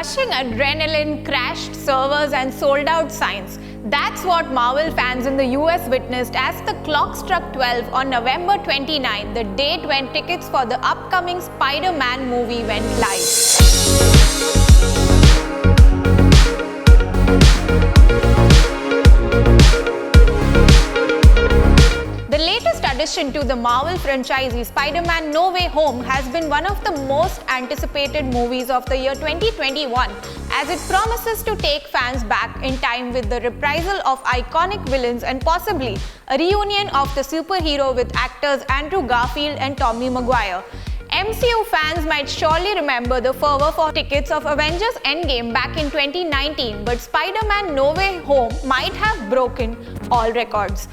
Rushing adrenaline, crashed servers and sold out signs. That's what Marvel fans in the US witnessed as the clock struck 12 on November 29, the date when tickets for the upcoming Spider-Man movie went live. The latest addition to the Marvel franchise, Spider-Man No Way Home, has been one of the most anticipated movies of the year 2021, as it promises to take fans back in time with the reprisal of iconic villains and possibly a reunion of the superhero with actors Andrew Garfield and Tobey Maguire. MCU fans might surely remember the fervor for tickets of Avengers Endgame back in 2019, but Spider-Man No Way Home might have broken all records.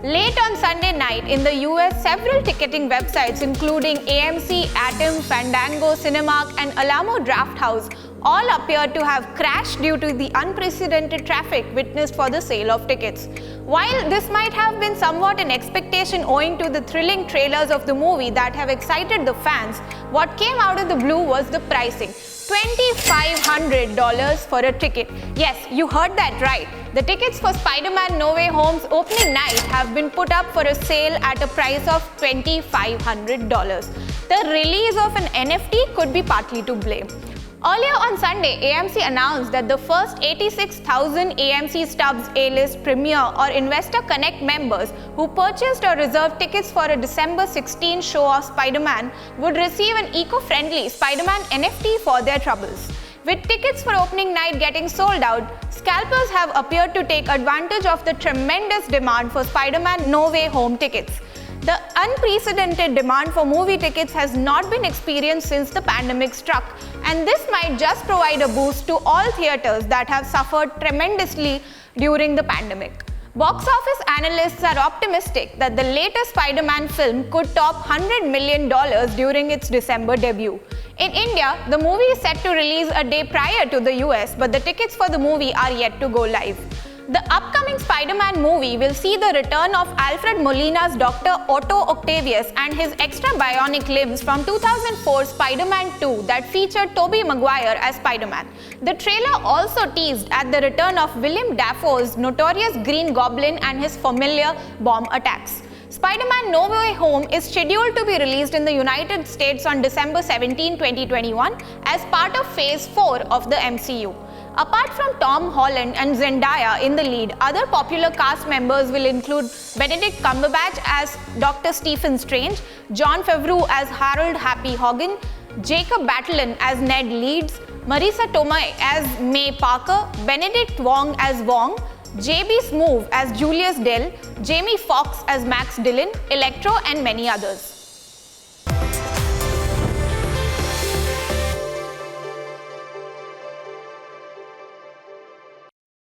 Late on Sunday night in the US, several ticketing websites including AMC, Atom, Fandango, Cinemark and Alamo Drafthouse all appeared to have crashed due to the unprecedented traffic witnessed for the sale of tickets. While this might have been somewhat an expectation owing to the thrilling trailers of the movie that have excited the fans, what came out of the blue was the pricing. $2,500 for a ticket. Yes, you heard that right. The tickets for Spider-Man No Way Home's opening night have been put up for a sale at a price of $2,500. The release of an NFT could be partly to blame. Earlier on Sunday, AMC announced that the first 86,000 AMC Stubs A-List Premier or Investor Connect members who purchased or reserved tickets for a December 16 show of Spider-Man would receive an eco-friendly Spider-Man NFT for their troubles. With tickets for opening night getting sold out, scalpers have appeared to take advantage of the tremendous demand for Spider-Man No Way Home tickets. The unprecedented demand for movie tickets has not been experienced since the pandemic struck, and this might just provide a boost to all theaters that have suffered tremendously during the pandemic. Box office analysts are optimistic that the latest Spider-Man film could top $100 million during its December debut. In India, the movie is set to release a day prior to the US, but the tickets for the movie are yet to go live. The upcoming Spider-Man movie will see the return of Alfred Molina's Dr. Otto Octavius and his extra bionic limbs from 2004's Spider-Man 2 that featured Tobey Maguire as Spider-Man. The trailer also teased at the return of Willem Dafoe's notorious Green Goblin and his familiar bomb attacks. Spider-Man No Way Home is scheduled to be released in the United States on December 17, 2021 as part of Phase 4 of the MCU. Apart from Tom Holland and Zendaya in the lead, other popular cast members will include Benedict Cumberbatch as Dr. Stephen Strange, Jon Favreau as Harold Happy Hogan, Jacob Batalon as Ned Leeds, Marisa Tomei as May Parker, Benedict Wong as Wong, J.B. Smoove as Julius Dell, Jamie Foxx as Max Dillon, Electro and many others.